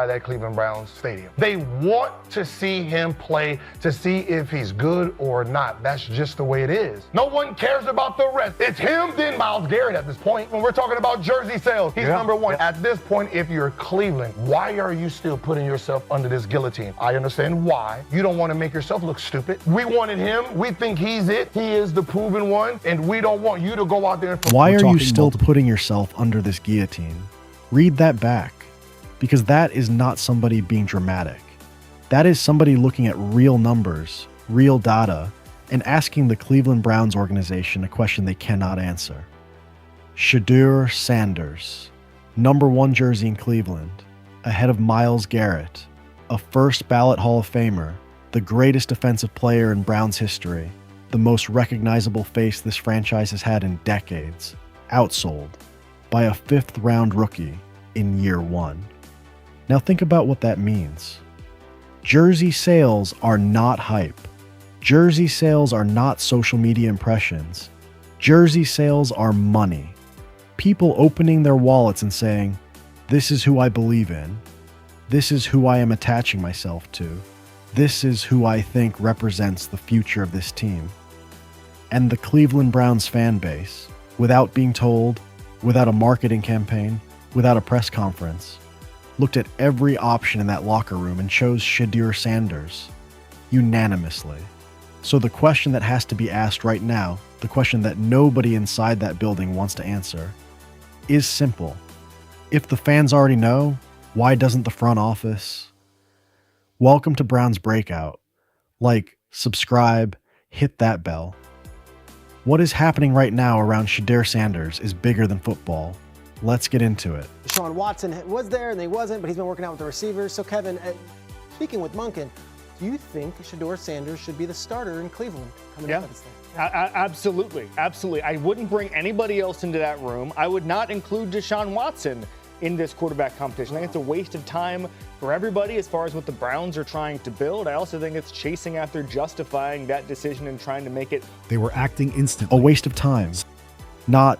that Cleveland Browns stadium. They want to see him play to see if he's good or not. That's just the way it is. No one cares about the rest. It's him, then Myles Garrett at this point. When we're talking about jersey sales, he's number one. At this point, if you're Cleveland, why are you still putting yourself under this guillotine? I understand why. You don't want to make yourself look stupid. We wanted him. We think he's it. He is the proven one, and we don't want you to go out there and... Why are you still putting yourself under this guillotine? Read that back. Because that is not somebody being dramatic. That is somebody looking at real numbers, real data, and asking the Cleveland Browns organization a question they cannot answer. Shedeur Sanders, number 1 jersey in Cleveland, ahead of Myles Garrett, a first ballot Hall of Famer, the greatest defensive player in Browns history, the most recognizable face this franchise has had in decades, outsold by a 5th round rookie in year 1. Now think about what that means. Jersey sales are not hype. Jersey sales are not social media impressions. Jersey sales are money. People opening their wallets and saying, this is who I believe in. This is who I am attaching myself to. This is who I think represents the future of this team. And the Cleveland Browns fan base, without being told, without a marketing campaign, without a press conference, looked at every option in that locker room and chose Shedeur Sanders unanimously. So the question that has to be asked right now, the question that nobody inside that building wants to answer, is simple. If the fans already know, why doesn't the front office? Welcome to Browns Breakout. Like, subscribe, hit that bell. What is happening right now around Shedeur Sanders is bigger than football. Let's get into it. Deshaun Watson was there and he wasn't, but he's been working out with the receivers. So Kevin, speaking with Munkin, do you think Shedeur Sanders should be the starter in Cleveland coming up at this thing? Absolutely. Absolutely. I wouldn't bring anybody else into that room. I would not include Deshaun Watson in this quarterback competition. I think it's a waste of time for everybody as far as what the Browns are trying to build. I also think it's chasing after justifying that decision and trying to make it. They were acting instantly. A waste of time. Not,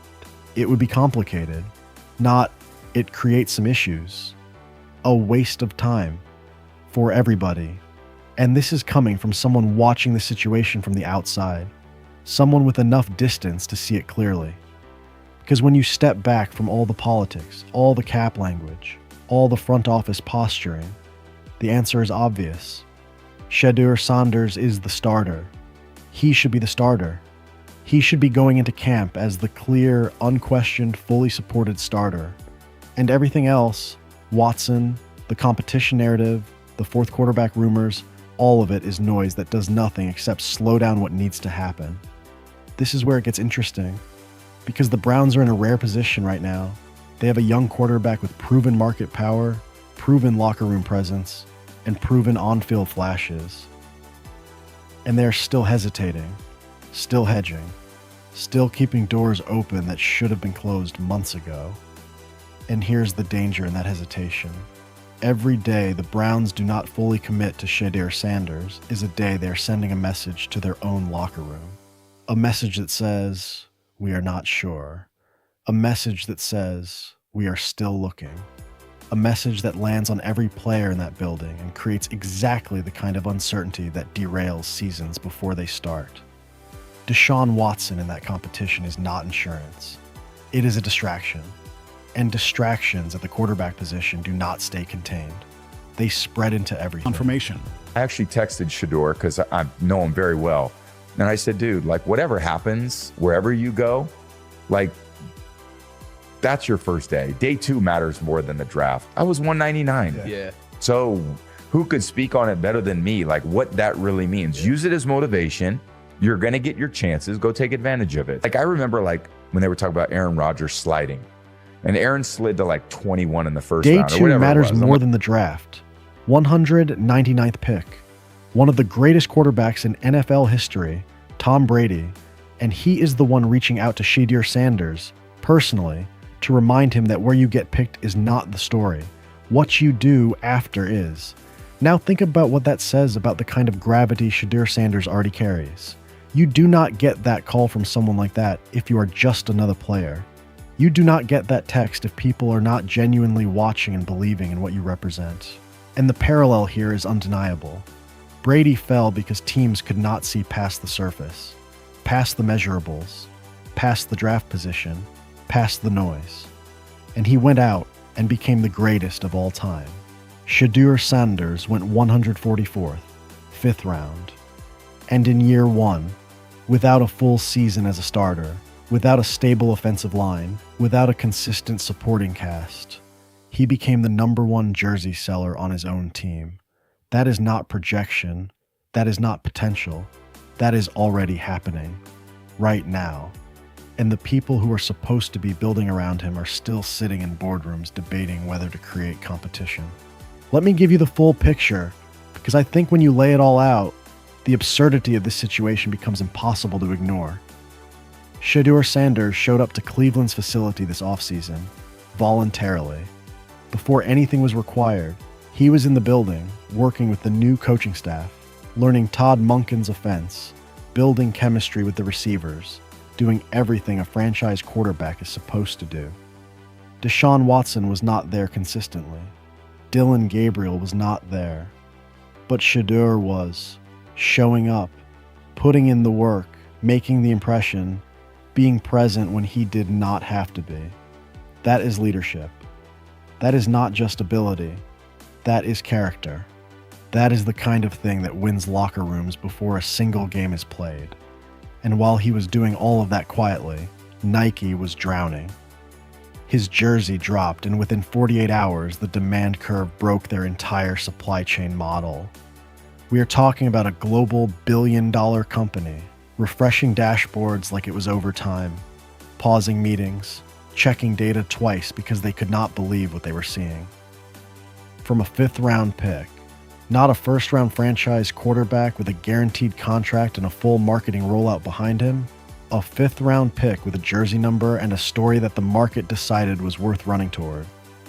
it would be complicated. Not, it creates some issues. A waste of time for everybody. And this is coming from someone watching the situation from the outside. Someone with enough distance to see it clearly. Because when you step back from all the politics, all the cap language, all the front office posturing, the answer is obvious. Shedeur Sanders is the starter. He should be the starter. He should be going into camp as the clear, unquestioned, fully supported starter. And everything else, Watson, the competition narrative, the 4th quarterback rumors, all of it is noise that does nothing except slow down what needs to happen. This is where it gets interesting, because the Browns are in a rare position right now. They have a young quarterback with proven market power, proven locker room presence, and proven on-field flashes. And they're still hesitating, still hedging, still keeping doors open that should have been closed months ago. And here's the danger in that hesitation. Every day the Browns do not fully commit to Shedeur Sanders is a day they're sending a message to their own locker room. A message that says, we are not sure. A message that says, we are still looking. A message that lands on every player in that building and creates exactly the kind of uncertainty that derails seasons before they start. Deshaun Watson in that competition is not insurance. It is a distraction. And distractions at the quarterback position do not stay contained. They spread into everything. Confirmation. I actually texted Shedeur because I know him very well. And I said, dude, like whatever happens, wherever you go, like that's your first day. Day 2 matters more than the draft. I was 199. Yeah. So who could speak on it better than me? Like what that really means. Use it as motivation. You're going to get your chances. Go take advantage of it. Like I remember like when they were talking about Aaron Rodgers sliding and Aaron slid to like 21 in the first round. Day 2 matters more than the draft. 199th pick. One of the greatest quarterbacks in NFL history, Tom Brady, and he is the one reaching out to Shedeur Sanders personally to remind him that where you get picked is not the story. What you do after is. Now think about what that says about the kind of gravity Shedeur Sanders already carries. You do not get that call from someone like that if you are just another player. You do not get that text if people are not genuinely watching and believing in what you represent. And the parallel here is undeniable. Brady fell because teams could not see past the surface, past the measurables, past the draft position, past the noise. And he went out and became the greatest of all time. Shedeur Sanders went 144th, 5th round. And in year one, without a full season as a starter, without a stable offensive line, without a consistent supporting cast, he became the #1 jersey seller on his own team. That is not projection. That is not potential. That is already happening, right now. And the people who are supposed to be building around him are still sitting in boardrooms debating whether to create competition. Let me give you the full picture, because I think when you lay it all out, the absurdity of this situation becomes impossible to ignore. Shedeur Sanders showed up to Cleveland's facility this offseason, voluntarily. Before anything was required, he was in the building, working with the new coaching staff, learning Todd Monken's offense, building chemistry with the receivers, doing everything a franchise quarterback is supposed to do. Deshaun Watson was not there consistently. Dylan Gabriel was not there. But Shedeur was, showing up, putting in the work, making the impression, being present when he did not have to be. That is leadership. That is not just ability. That is character. That is the kind of thing that wins locker rooms before a single game is played. And while he was doing all of that quietly, Nike was drowning. His jersey dropped, and within 48 hours, the demand curve broke their entire supply chain model. We are talking about a global billion-dollar company, refreshing dashboards like it was overtime, pausing meetings, checking data twice because they could not believe what they were seeing. From a 5th-round pick, not a first-round franchise quarterback with a guaranteed contract and a full marketing rollout behind him, a 5th-round pick with a jersey number and a story that the market decided was worth running toward.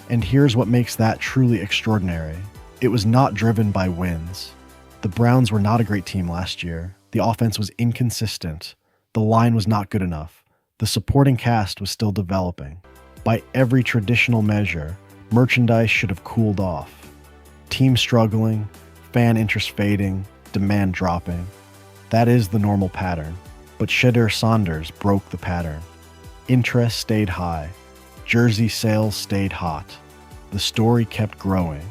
And here's what makes that truly extraordinary. It was not driven by wins. The Browns were not a great team last year. The offense was inconsistent. The line was not good enough. The supporting cast was still developing. By every traditional measure, merchandise should have cooled off. Team struggling, fan interest fading, demand dropping. That is the normal pattern. But Shedeur Sanders broke the pattern. Interest stayed high. Jersey sales stayed hot. The story kept growing.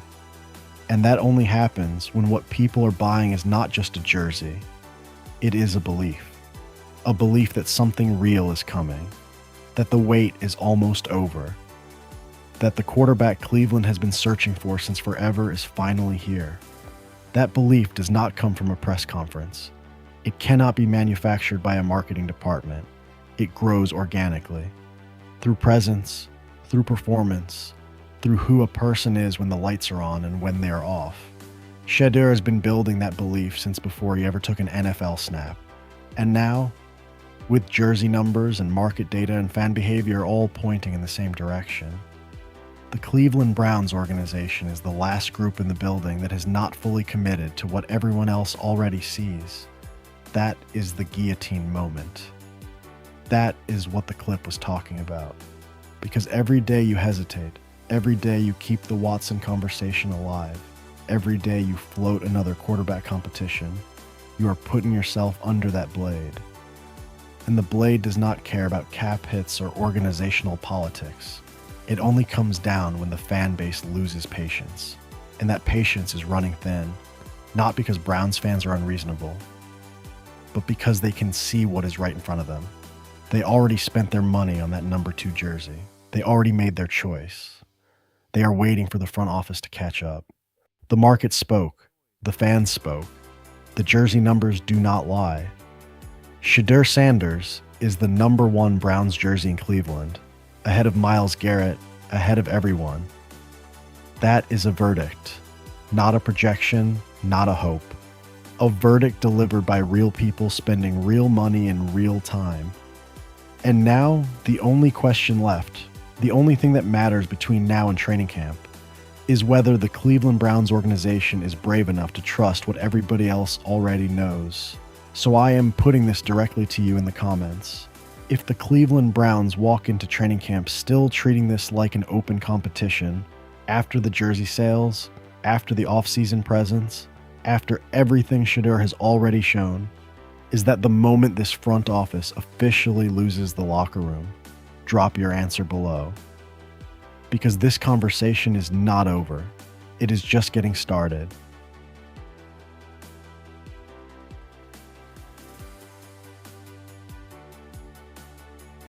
And that only happens when what people are buying is not just a jersey. It is a belief. A belief that something real is coming. That the wait is almost over. That the quarterback Cleveland has been searching for since forever is finally here. That belief does not come from a press conference. It cannot be manufactured by a marketing department. It grows organically. Through presence, through performance, through who a person is when the lights are on and when they are off. Shedeur has been building that belief since before he ever took an NFL snap. And now, with jersey numbers and market data and fan behavior all pointing in the same direction, the Cleveland Browns organization is the last group in the building that has not fully committed to what everyone else already sees. That is the guillotine moment. That is what the clip was talking about. Because every day you hesitate, every day you keep the Watson conversation alive, every day you float another quarterback competition, you are putting yourself under that blade. And the blade does not care about cap hits or organizational politics. It only comes down when the fan base loses patience. And that patience is running thin, not because Browns fans are unreasonable, but because they can see what is right in front of them. They already spent their money on that number 2 jersey. They already made their choice. They are waiting for the front office to catch up. The market spoke. The fans spoke. The jersey numbers do not lie. Shedeur Sanders is the number 1 Browns jersey in Cleveland, ahead of Myles Garrett, ahead of everyone. That is a verdict, not a projection, not a hope. A verdict delivered by real people spending real money in real time. And now, the only question left, the only thing that matters between now and training camp, is whether the Cleveland Browns organization is brave enough to trust what everybody else already knows. So I am putting this directly to you in the comments. if the Cleveland Browns walk into training camp still treating this like an open competition, after the jersey sales, after the offseason presence, after everything Shedeur has already shown, is that the moment this front office officially loses the locker room, drop your answer below. Because this conversation is not over. It is just getting started.